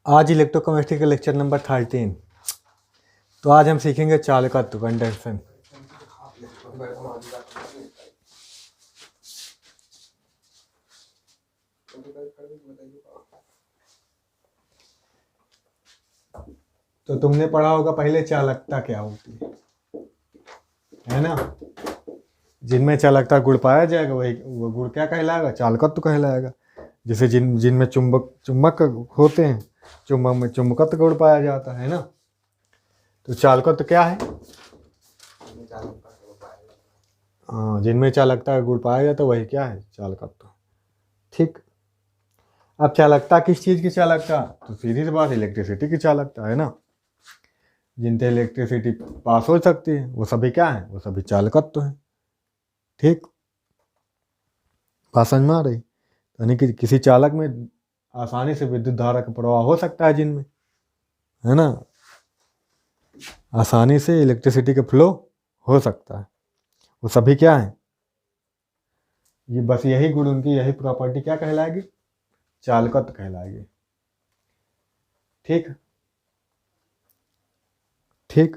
आज इलेक्ट्रोकेमिस्ट्री का lecture number 13। तो आज हम सीखेंगे चालकत्व कंडक्शन। तो तुमने पढ़ा होगा पहले चालकता क्या होती है ना। जिनमें चालकता गुण पाया जाएगा वही वो गुण क्या कहलाएगा, चालकत्व कहलाएगा। जैसे जिनमें चुंबक होते हैं, चुंबक में चुंबकत्व गुण पाया जाता है ना। तो चालकत्व क्या है? हाँ, जिनमें चालकता गुण पाया जाता है वही क्या है, चालकत्व। ठीक। अब चालकता किस चीज़ की चालकता? तो सीधी सी बात, इलेक्ट्रिसिटी की चालकता है ना। जिनसे इलेक्ट्रिसिटी पास हो सकती है वो सभी क्या है, वो सभी चालकत्व है। ठीक, बात समझ में आ रही? यानी कि किसी चालक में आसानी से विद्युत धारा का प्रवाह हो सकता है, जिनमें है ना आसानी से इलेक्ट्रिसिटी का फ्लो हो सकता है, वो सभी क्या है, ये बस यही गुण, उनकी यही प्रॉपर्टी क्या कहलाएगी, चालकत्व कहलाएगी। ठीक ठीक।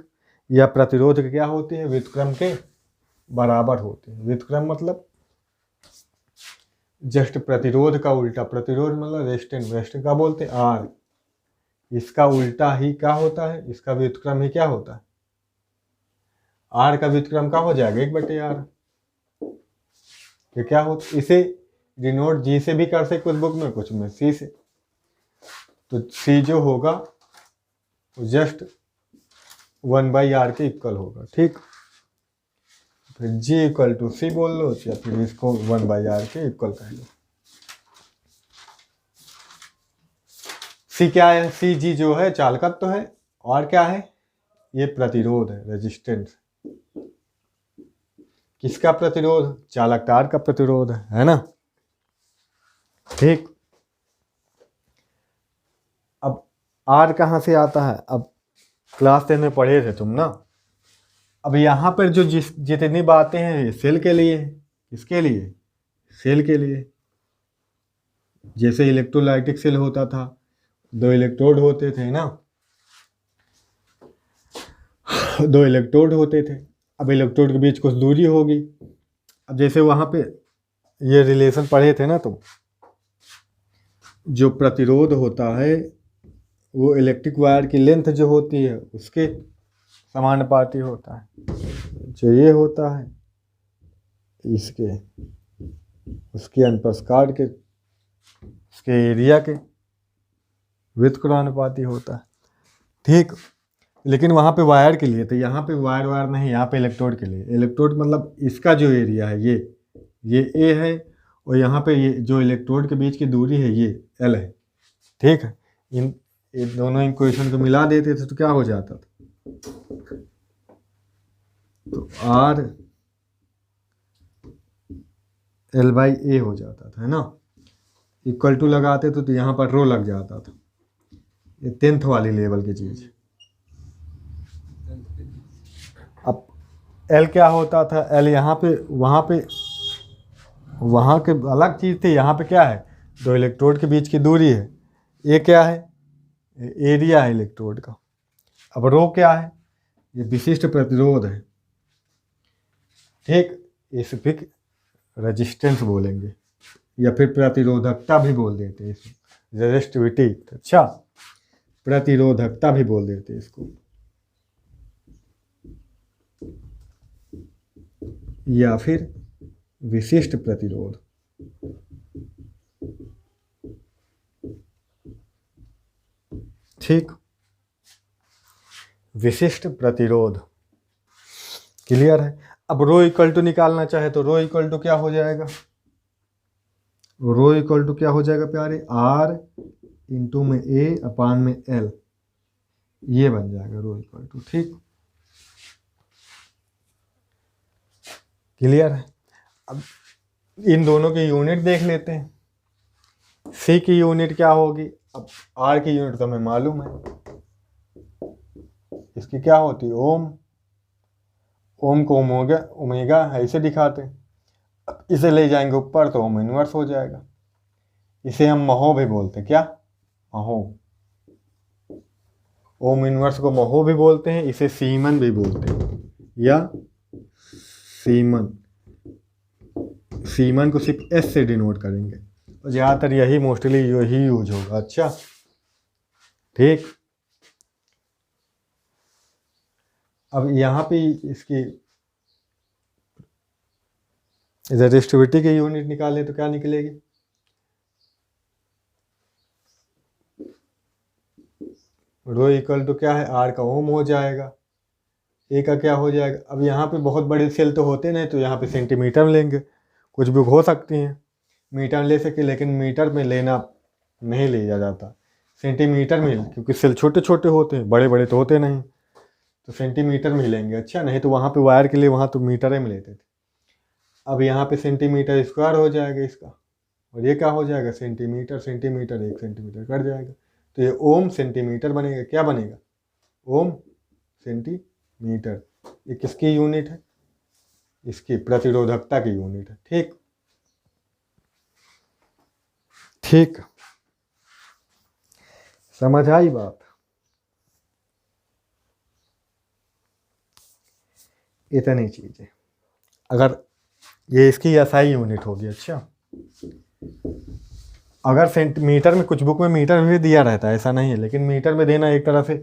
यह प्रतिरोध क्या होती है, व्युत्क्रम के बराबर होती है। व्युत्क्रम मतलब जस्ट प्रतिरोध का उल्टा। प्रतिरोध मतलब रेजिस्टेंस। रेजिस्टेंस का बोलते हैं आर। इसका उल्टा ही क्या होता है, इसका व्युत्क्रम ही क्या होता है, आर का व्युत्क्रम क्या हो जाएगा, 1/r। ये क्या होता, इसे डिनोट जी से भी कर सकते, कुछ बुक में, कुछ में सी से। तो सी जो होगा वो जस्ट 1/r के इक्वल होगा। ठीक, फिर जी इक्वल टू सी बोल लो, या फिर इसको 1/r के इक्वल कह लो। सी क्या है, सी जी जो है चालकत्व तो है, और क्या है, ये प्रतिरोध है, रेजिस्टेंस। किसका प्रतिरोध, चालकतार का प्रतिरोध है ना। ठीक। अब आर कहाँ से आता है, अब क्लास 10 में पढ़े थे तुम ना। अब यहाँ पर जो जितनी बातें हैं सेल के लिए, किसके लिए, सेल के लिए। जैसे इलेक्ट्रोलाइटिक सेल होता था, 2 इलेक्ट्रोड होते थे ना, 2 इलेक्ट्रोड होते थे। अब इलेक्ट्रोड के बीच कुछ दूरी होगी। अब जैसे वहाँ पे ये रिलेशन पढ़े थे ना तुम, जो प्रतिरोध होता है वो इलेक्ट्रिक वायर की लेंथ जो होती है उसके समानुपाती होता है। जो ये होता है इसके, उसके अनुप्रस्थ के, उसके एरिया के व्युत्क्रमानुपाती होता है। ठीक। लेकिन वहाँ पे वायर के लिए, तो यहाँ पे वायर नहीं, यहाँ पे इलेक्ट्रोड के लिए। इलेक्ट्रोड मतलब इसका जो एरिया है ये ए है, और यहाँ पे ये जो इलेक्ट्रोड के बीच की दूरी है ये एल है। ठीक है। इन दोनों इक्वेशन को मिला देते थे तो क्या हो जाता था, तो आर एल बाई ए हो जाता था, है ना। इक्वल टू लगाते तो यहाँ पर रो लग जाता था। ये 10th वाली लेवल की चीज़। अब एल क्या होता था, एल यहाँ पे, वहाँ के अलग चीज़ थी, यहाँ पे क्या है, 2 इलेक्ट्रोड के बीच की दूरी है। ये क्या है, एरिया है इलेक्ट्रोड का। अब रो क्या है, ये विशिष्ट प्रतिरोध है। ठीक, स्पेसिफिक रेजिस्टेंस बोलेंगे, या फिर प्रतिरोधकता भी बोल देते हैं इसको, रेजिस्टिविटी। अच्छा, प्रतिरोधकता भी बोल देते हैं इसको, या फिर विशिष्ट प्रतिरोध। ठीक, विशिष्ट प्रतिरोध। क्लियर है। अब रो इक्वल टू निकालना चाहे तो रो इक्वल टू क्या हो जाएगा, रो इक्वल टू क्या हो जाएगा प्यारे, आर इंटू में ए अपान में एल, ये बन जाएगा रो इक्वल टू। ठीक, क्लियर है। अब इन दोनों की यूनिट देख लेते हैं। सी की यूनिट क्या होगी, अब आर की यूनिट तो हमें मालूम है, इसकी क्या होती है, ओम। ओम को ओमेगा ऐसे दिखाते हैं। अब इसे ले जाएंगे ऊपर तो ओम इनवर्स हो जाएगा। इसे हम महो भी बोलते हैं, क्या, महो। ओम इनवर्स को महो भी बोलते हैं, इसे सीमन भी बोलते हैं, या सीमन। सीमन को सिर्फ एस से डिनोट करेंगे और ज़्यादातर यही मोस्टली यही यूज होगा। अच्छा ठीक। अब यहाँ पे इसकी रेजिस्टिविटी की यूनिट निकालें तो क्या निकलेगी? रो इक्वल टू क्या है, आर का ओम हो जाएगा, ए का क्या हो जाएगा। अब यहाँ पे बहुत बड़े सेल तो होते नहीं, तो यहाँ पे सेंटीमीटर में लेंगे, कुछ भी हो सकती हैं, मीटर ले सके, लेकिन मीटर में लेना नहीं लिया जाता, सेंटीमीटर में, क्योंकि सेल छोटे छोटे होते हैं, बड़े बड़े तो होते नहीं, तो सेंटीमीटर में लेंगे। अच्छा, नहीं तो वहाँ पे वायर के लिए वहाँ तो मीटर में लेते थे। अब यहाँ पे सेंटीमीटर स्क्वायर हो जाएगा इसका, और ये क्या हो जाएगा, सेंटीमीटर सेंटीमीटर 1 सेंटीमीटर कट जाएगा, तो ये ओम सेंटीमीटर बनेगा। क्या बनेगा, ओम सेंटीमीटर। ये किसकी यूनिट है, इसकी प्रतिरोधकता की यूनिट है। ठीक ठीक, समझ आई बात? इतनी चीज़ है। अगर ये इसकी एसआई यूनिट होगी। अच्छा, अगर सेंटीमीटर में, कुछ बुक में मीटर भी दिया रहता है, ऐसा नहीं है, लेकिन मीटर में देना एक तरह से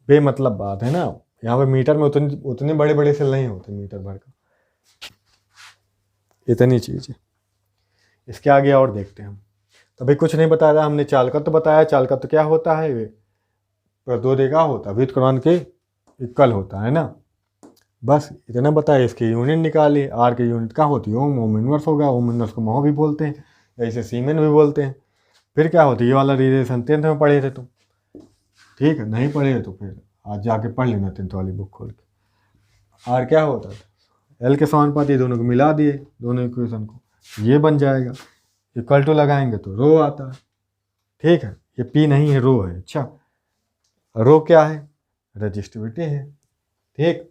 बेमतलब बात है ना। यहाँ पे मीटर में उतने बड़े बड़े सेल नहीं होते मीटर भर का। इतनी चीज़ है। इसके आगे और देखते हैं हम। तो भाई कुछ नहीं बताया, हमने चालकत्व बताया। चालकत्व क्या होता है, प्रतिरोधकता होता है, व्युत्क्रमण के इक्वल होता है ना, बस इतना बताया। इसकी यूनिट निकाली, आर की यूनिट क्या होती है, ओम। ओम इनवर्स होगा, ओम इनवर्स को महो भी बोलते हैं, या इसे सीमेन भी बोलते हैं। फिर क्या होती है, ये वाला रिलेशन 10th में पढ़े थे तुम, ठीक है? नहीं पढ़े तो फिर आज जाके पढ़ लेना 10th वाली बुक खोल के। आर क्या होता था, एल के समानुपाती, दोनों को मिला दिए, दोनों इक्वेशन को, ये बन जाएगा। इक्वल टू लगाएंगे तो रो आता है, ठीक है? ये पी नहीं है, रो है। अच्छा, रो क्या है, रेजिस्टिविटी है, ठीक।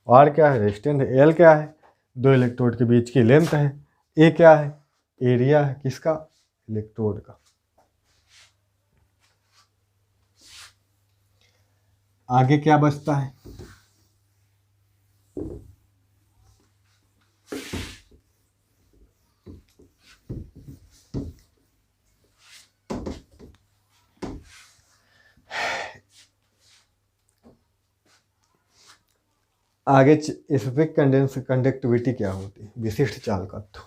आर क्या है, रेजिस्टेंस है। एल क्या है, दो इलेक्ट्रोड के बीच की लेंथ है। ए क्या है, एरिया है किसका, इलेक्ट्रोड का। आगे क्या बचता है, आगे स्पेसिफिक कंडक्टिविटी क्या होती है, विशिष्ट चालकत्व।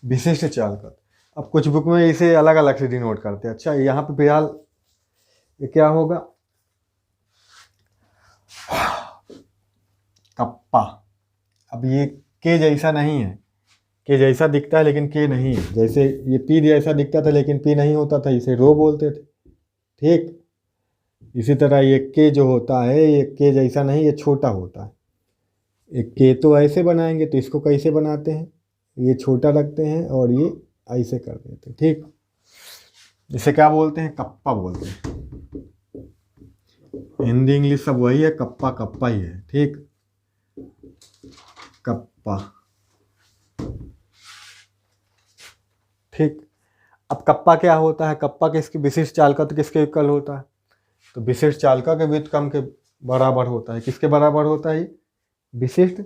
विशिष्ट चालकत्व, अब कुछ बुक में इसे अलग अलग से डिनोट करते हैं। अच्छा, यहाँ पे फिलहाल ये क्या होगा, कप्पा। अब ये के जैसा नहीं है, के जैसा दिखता है लेकिन के नहीं है। जैसे ये पी जैसा दिखता था लेकिन पी नहीं होता था, इसे रो बोलते थे, ठीक। इसी तरह ये के जो होता है, ये के जैसा नहीं, ये छोटा होता है। एक के तो ऐसे बनाएंगे, तो इसको कैसे बनाते हैं, ये छोटा रखते हैं और ये ऐसे कर देते हैं, ठीक। इसे क्या बोलते हैं, कप्पा बोलते हैं। हिंदी इंग्लिश सब वही है, कप्पा कप्पा ही है, ठीक। कप्पा, ठीक। अब कप्पा क्या होता है, कप्पा किसकी विशिष्ट चालकत्व किसके इक्वल होता है, तो विशिष्ट चालका के व्युत्क्रम के बराबर होता है। किसके बराबर होता है, विशिष्ट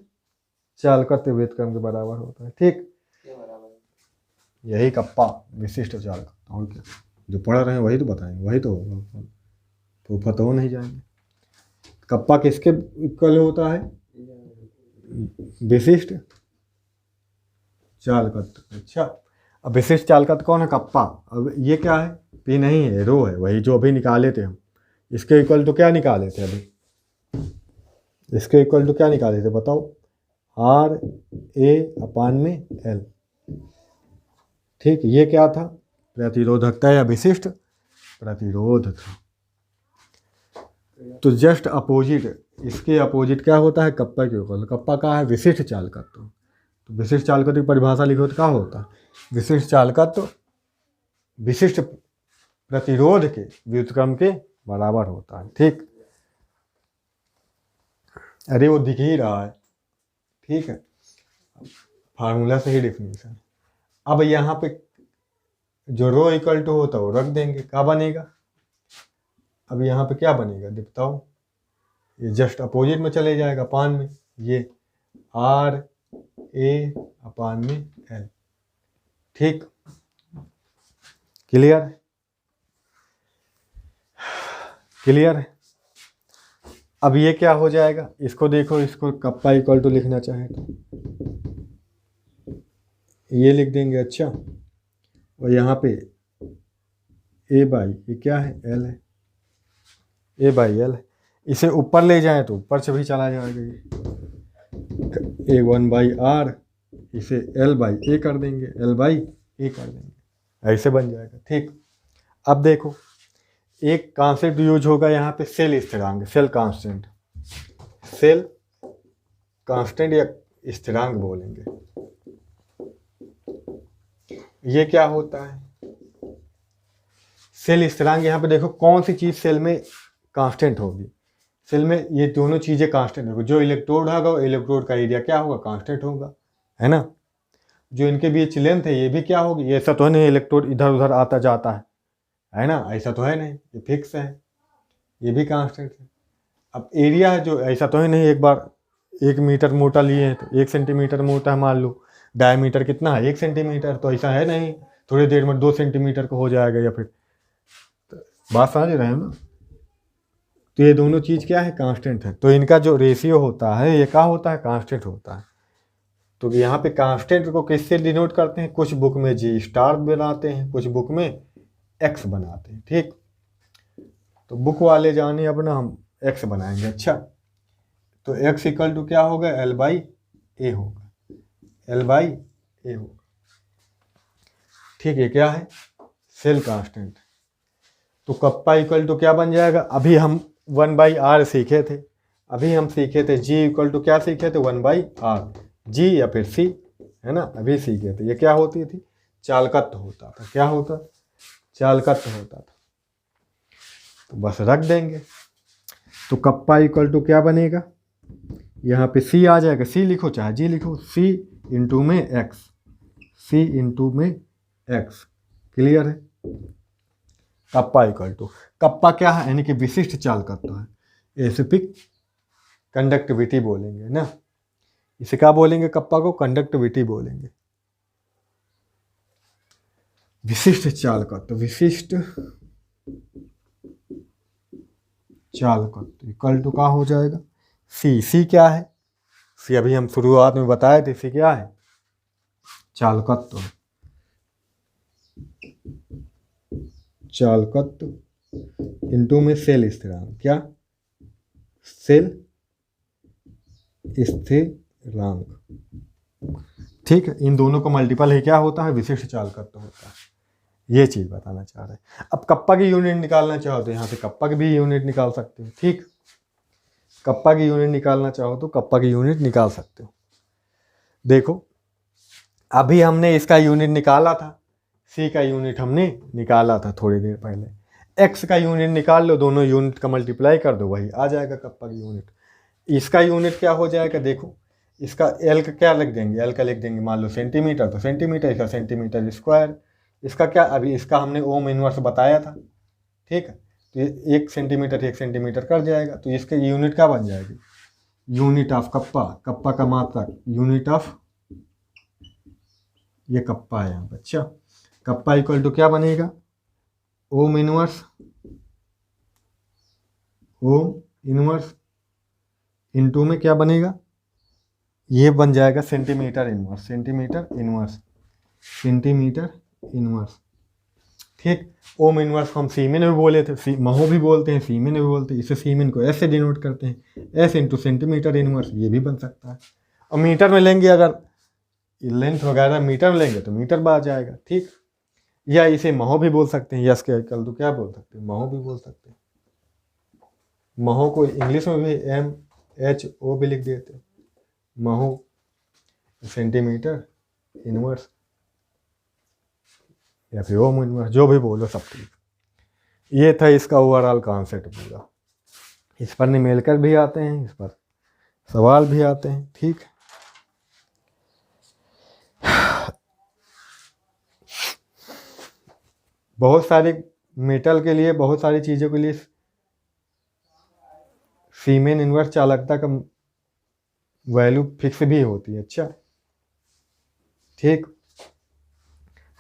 चालकत्व व्युत्क्रम के बराबर होता है, ठीक। यही कप्पा विशिष्ट चालकत्व। और क्या, जो पढ़ रहे हैं वही तो बताएंगे, वही तो होगा, तो पता हो नहीं जाएंगे। कप्पा किसके इक्वल होता है, विशिष्ट चालकत्व। अच्छा, अब विशिष्ट चालकत्व कौन है, कप्पा। अब ये क्या है, पी नहीं है, रो है, वही जो अभी निकाले थे हम। इसके इक्वल तो क्या निकाले थे अभी, इसके इक्वल टू क्या निकाले थे बताओ, आर ए अपान में एल, ठीक। ये क्या था, प्रतिरोधकता या विशिष्ट प्रतिरोध था। तो जस्ट अपोजिट, इसके अपोजिट क्या होता है, कप्पा के इक्वल। कप्पा का है विशिष्ट चालकत्व। तो विशिष्ट चालकत्व की परिभाषा लिखो तो क्या होता है, विशिष्ट चालकत्व विशिष्ट प्रतिरोध के व्युत्क्रम के बराबर होता है, ठीक। अरे वो दिख ही रहा है, ठीक है, फार्मूला से ही डेफिनेशन। अब यहाँ पे जो रो इक्वल टू होता है वो रख देंगे, क्या बनेगा, अब यहाँ पे क्या बनेगा बताओ, ये जस्ट अपोजिट में चले जाएगा अपान में, ये आर ए अपान में एल, ठीक, क्लियर है, क्लियर है। अब ये क्या हो जाएगा, इसको देखो, इसको कप्पा इक्वल टू लिखना चाहे तो ये लिख देंगे, अच्छा, और यहाँ पे ए बाई ये क्या है, एल है, ए बाई एल है, इसे ऊपर ले जाएं तो ऊपर से भी चला जाएगा, ये ए वन बाई आर, इसे एल बाई ए कर देंगे, एल बाई ए कर देंगे, ऐसे बन जाएगा, ठीक। अब देखो एक कॉन्सेप्ट यूज होगा यहाँ पे, सेल स्थिरांक, सेल कांस्टेंट, सेल कांस्टेंट या स्थिरांक बोलेंगे। ये क्या होता है, सेल स्थिरांक, यहाँ पे देखो कौन सी चीज़ सेल में कांस्टेंट होगी, सेल में ये दोनों चीज़ें कांस्टेंट होगी, जो इलेक्ट्रोड होगा वो इलेक्ट्रोड का एरिया क्या होगा, कांस्टेंट होगा, है ना, जो इनके बीच लेंथ है ये भी क्या होगी, ऐसा तो है नहीं इलेक्ट्रोड इधर उधर आता जाता है ना, ऐसा तो है नहीं, ये फिक्स है, ये भी कांस्टेंट है। अब एरिया है जो, ऐसा तो है नहीं एक बार 1 मीटर मोटा लिए हैं तो 1 सेंटीमीटर मोटा है मान लो, डायमीटर कितना है 1 सेंटीमीटर, तो ऐसा है नहीं थोड़ी देर में 2 सेंटीमीटर का हो जाएगा, या फिर तो बात समझ रहे हैं ना। तो ये दोनों चीज़ क्या है, कांस्टेंट है, तो इनका जो रेशियो होता है ये क्या होता है, कांस्टेंट होता है। तो यहाँ पे कांस्टेंट को किससे डिनोट करते हैं, कुछ बुक में जी स्टार बनाते हैं, कुछ बुक में एक्स बनाते हैं, ठीक। तो बुक वाले जाने अपना, हम एक्स बनाएंगे, अच्छा, तो एक्स इक्वल टू क्या होगा, एल बाई ए होगा, एल बाई ए होगा, ठीक है, क्या है, सेल कांस्टेंट। तो कप्पा इक्वल टू क्या बन जाएगा, अभी हम 1/r सीखे थे, अभी हम सीखे थे जी इक्वल टू क्या सीखे थे, 1/r, जी या फिर सी, है ना, अभी सीखे थे। ये क्या होती थी, चालकत्व होता था, क्या होता, चालकत्व होता था, तो बस रख देंगे। तो कप्पा इक्वल टू क्या बनेगा, यहाँ पे सी आ जाएगा, सी लिखो चाहे जी लिखो, सी इंटू में एक्स, सी इंटू में एक्स, क्लियर है। कप्पा इक्वल टू, कप्पा क्या है, यानी कि विशिष्ट चालकत्व है, स्पेसिफिक कंडक्टिविटी बोलेंगे ना, इसे क्या बोलेंगे, कप्पा को कंडक्टिविटी बोलेंगे, विशिष्ट चालकत्व, विशिष्ट चालकत्व इक्वल टू क्या हो जाएगा, सी, सी क्या है, सी अभी हम शुरुआत में बताए थे, सी क्या है, चालकत्व, चालकत्व इंटू में सेल स्थिरांक, क्या, सेल स्थिरांक, ठीक है, इन दोनों का मल्टीपल है क्या होता है, विशिष्ट चालकत्व होता है, ये चीज़ बताना चाह रहे हैं। अब कप्पा की यूनिट निकालना चाहो तो यहाँ से कप्पा की भी यूनिट निकाल सकते हो, ठीक, कप्पा की यूनिट निकालना चाहो तो कप्पा की यूनिट निकाल सकते हो। देखो अभी हमने इसका यूनिट निकाला था, सी का यूनिट हमने निकाला था थोड़ी देर पहले, एक्स का यूनिट निकाल लो, दोनों यूनिट का मल्टीप्लाई कर दो, वही आ जाएगा कप्पा की यूनिट। इसका यूनिट क्या हो जाएगा, देखो इसका एल का क्या लिख देंगे, एल का लिख देंगे मान लो सेंटीमीटर, तो सेंटीमीटर, इसका सेंटीमीटर स्क्वायर, इसका क्या, अभी इसका हमने ओम इनवर्स बताया था, ठीक है, तो ये 1 सेंटीमीटर 1 सेंटीमीटर कर जाएगा, तो इसके यूनिट क्या बन जाएगी, यूनिट ऑफ कप्पा, कप्पा का मात्रक, यूनिट ऑफ, ये कप्पा है यहाँ पर, अच्छा, कप्पा इक्वल टू क्या बनेगा, ohm inverse, ohm inverse into में क्या बनेगा, ये बन जाएगा centimetre inverse, centimetre inverse, centimetre inverse, ठीक। ओम इनवर्स को हम सीमेन भी बोले थे, महो भी बोलते हैं, सीमेन भी बोलते हैं, इसे सीमेन को ऐसे डिनोट करते हैं, एस इंटू सेंटीमीटर इनवर्स, ये भी बन सकता है। और मीटर में लेंगे, अगर लेंथ वगैरह मीटर में लेंगे तो मीटर में आ जाएगा, ठीक। या इसे महो भी बोल सकते हैं, यस के कल तो क्या बोल सकते हैं, महो भी बोल सकते हैं, महो को इंग्लिश में भी MHO भी लिख देते हैं, महो सेंटीमीटर इनवर्स या फिर ओम इनवर्स, जो भी बोलो सब ठीक। ये था इसका ओवरऑल कॉन्सेप्ट पूरा, इस पर न्यूमेरिकल भी आते हैं, इस पर सवाल भी आते हैं। ठीक, बहुत सारे मेटल के लिए, बहुत सारी चीज़ों के लिए सीमेन इनवर्स चालकता का वैल्यू फिक्स भी होती है। अच्छा, ठीक,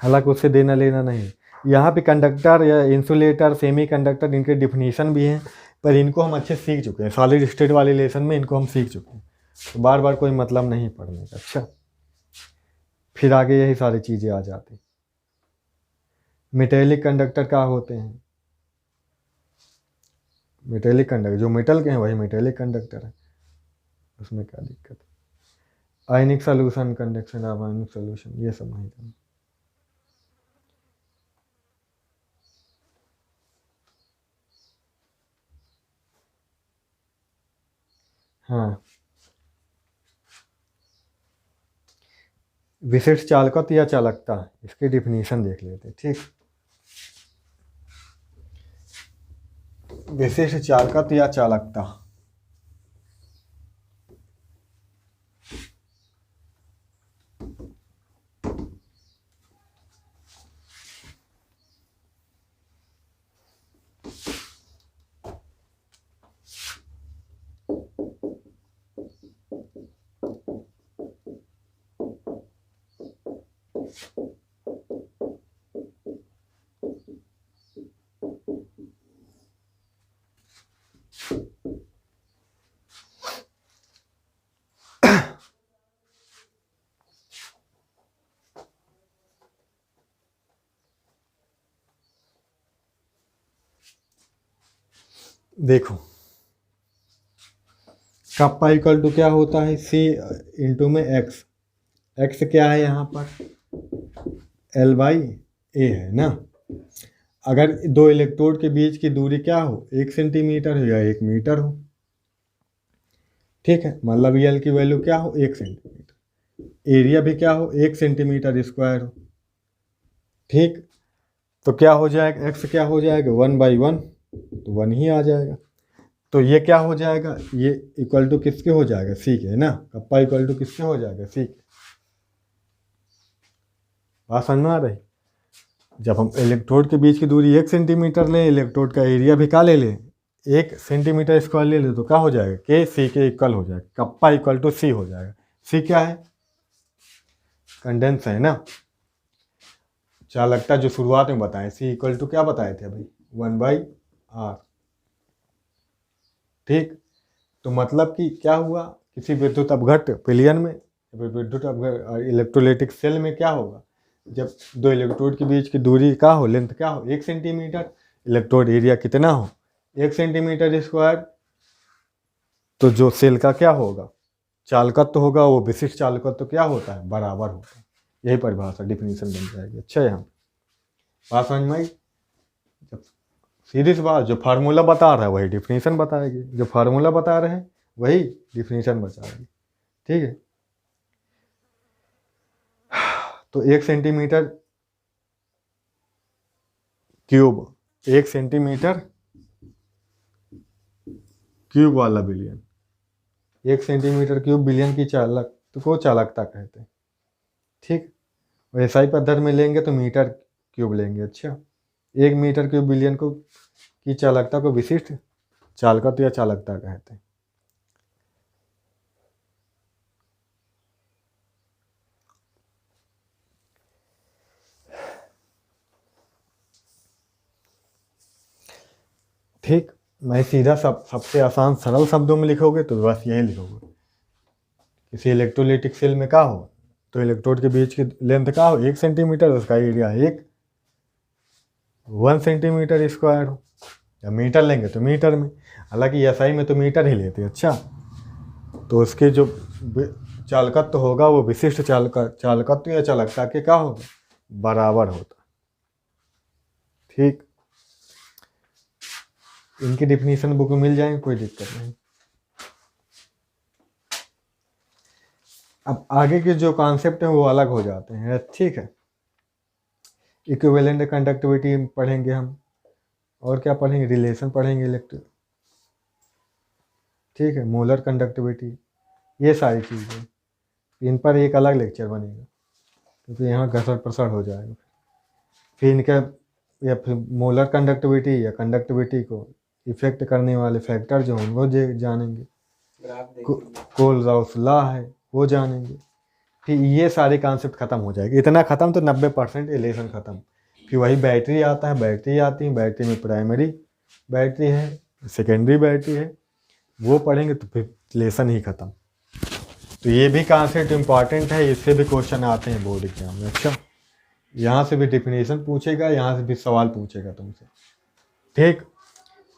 हालांकि उससे देना लेना नहीं। यहाँ पे कंडक्टर या इंसुलेटर, सेमी कंडक्टर, इनके डिफिनीशन भी हैं, पर इनको हम अच्छे सीख चुके हैं। सॉलिड स्टेट वाले लेसन में इनको हम सीख चुके हैं, तो बार बार कोई मतलब नहीं पढ़ने का। अच्छा, फिर आगे यही सारी चीज़ें आ जाती। मेटेलिक कंडक्टर क्या होते हैं? मेटेलिक कंडक्टर जो मेटल के हैं वही मेटेलिक कंडक्टर है, उसमें क्या दिक्कत है? Ionic solution, conduction of ionic solution, ये सब नहीं करना। हाँ, विशिष्ट चालकत्व या चालकता, इसकी डिफिनीशन देख लेते हैं। ठीक, विशिष्ट चालकत्व या चालकता, देखो कप्पा इक्वल टू क्या होता है? C इंटू में एक्स। एक्स क्या है यहाँ पर? L/A है ना। अगर दो इलेक्ट्रोड के बीच की दूरी क्या हो, 1 सेंटीमीटर हो या 1 मीटर हो, ठीक है, मतलब L की वैल्यू क्या हो, 1 सेंटीमीटर, एरिया भी क्या हो, 1 सेंटीमीटर स्क्वायर हो। ठीक, तो क्या हो जाएगा, एक्स क्या हो जाएगा, 1/1, तो 1 ही आ जाएगा। तो ये क्या हो जाएगा, ये इक्वल टू किसके हो जाएगा, सी के, है ना। कप्पा इक्वल टू किसके हो जाएगा, सी के। बात समझ में आ रही? जब हम इलेक्ट्रोड के बीच की दूरी 1 सेंटीमीटर लें, इलेक्ट्रोड का एरिया भी क्या ले लें, 1 सेंटीमीटर स्क्वायर ले ले, तो क्या हो जाएगा, के सी के इक्वल हो जाएगा। कप्पा इक्वल टू सी हो जाएगा। सी क्या है, कंडेंस है ना। चालकता जो शुरुआत में बताएं, सी इक्वल टू क्या बताए थे भाई, 1/r। ठीक, तो मतलब कि क्या हुआ, किसी विद्युत अपघट्ट पिलियन में, विद्युत अपघट्ट इलेक्ट्रोलाइटिक सेल में क्या होगा, जब दो इलेक्ट्रोड के बीच की दूरी क्या हो, लेंथ क्या हो, 1 सेंटीमीटर, इलेक्ट्रोड एरिया कितना हो, 1 सेंटीमीटर स्क्वायर, तो जो सेल का क्या होगा, चालकत्व होगा, वो विशिष्ट चालकत्व क्या होता है, बराबर होता है। यही परिभाषा डिफिनीशन बन जाएगी। अच्छा, यहाँ बात समझ में आई? सीधी सी बात, जो फार्मूला बता रहा है वही डिफिनीशन बताएगी, जो फार्मूला बता रहे हैं वही डिफिनीशन बताएगी। ठीक है, तो 1 सेंटीमीटर क्यूब, 1 सेंटीमीटर क्यूब वाला बिलियन, 1 सेंटीमीटर क्यूब बिलियन की चालक को चालकता कहते हैं। ठीक, और एसआई पद्धति में लेंगे तो मीटर क्यूब लेंगे। अच्छा, 1 मीटर क्यूब बिलियन को की चालकता को विशिष्ट चालकत्व या चालकता कहते हैं। ठीक, मैं सीधा सबसे आसान सरल शब्दों में लिखोगे तो बस यही लिखोगे, किसी इलेक्ट्रोलाइटिक सेल में क्या हो, तो इलेक्ट्रोड के बीच की लेंथ क्या हो, 1 सेंटीमीटर, उसका एरिया 1 सेंटीमीटर स्क्वायर हो, या मीटर लेंगे तो मीटर में, हालांकि एसआई में तो मीटर ही लेते हैं। अच्छा, तो उसके जो चालकत्व होगा वो विशिष्ट चालकत्व या चालकता के क्या होगा, बराबर होता। ठीक, इनकी डिफिनीशन बुक में मिल जाएंगे, कोई दिक्कत नहीं। अब आगे के जो कॉन्सेप्ट हैं वो अलग हो जाते हैं। ठीक है, इक्विवेलेंट कंडक्टिविटी पढ़ेंगे हम, और क्या पढ़ेंगे, रिलेशन पढ़ेंगे इलेक्ट्रिक। ठीक है, मोलर कंडक्टिविटी, ये सारी चीज़ें, इन पर एक अलग लेक्चर बनेगा क्योंकि यहाँ घसड़ पसड़ हो जाएगा। फिर इनका या फिर मोलर कंडक्टिविटी या कंडक्टिविटी को इफेक्ट करने वाले फैक्टर जो हैं वो जानेंगे, कोलराउस लॉ है वो जानेंगे। फिर ये सारे कॉन्सेप्ट खत्म हो जाएंगे, इतना खत्म तो 90% इलेक्शन खत्म। फिर वही बैटरी आता है, बैटरी आती है, बैटरी में प्राइमरी बैटरी है, सेकेंडरी बैटरी है, वो पढ़ेंगे तो फिर लेसन ही खत्म। तो ये भी कॉन्सेप्ट इम्पॉर्टेंट है, इससे भी क्वेश्चन आते हैं बोर्ड एग्जाम में। अच्छा, यहाँ से भी डिफिनेशन पूछेगा, यहाँ से भी सवाल पूछेगा तुमसे, ठीक।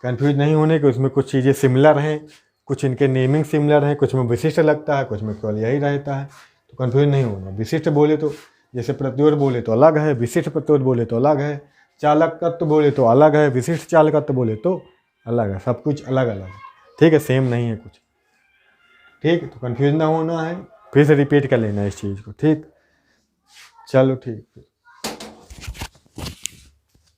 कंफ्यूज नहीं होने के, उसमें कुछ चीज़ें सिमिलर हैं, कुछ इनके नेमिंग सिमिलर हैं, कुछ में विशिष्ट लगता है, कुछ में केवल यही रहता है, तो कंफ्यूज नहीं होना। विशिष्ट बोले तो जैसे प्रतिरोध बोले तो अलग है, विशिष्ट प्रतिरोध बोले तो अलग है, चालकत्व बोले तो अलग है, विशिष्ट चालकत्व बोले तो अलग है, सब कुछ अलग अलग है, ठीक है, सेम नहीं है कुछ, ठीक। तो कंफ्यूज ना होना है, फिर से रिपीट कर लेना इस चीज़ को, ठीक। चलो ठीक।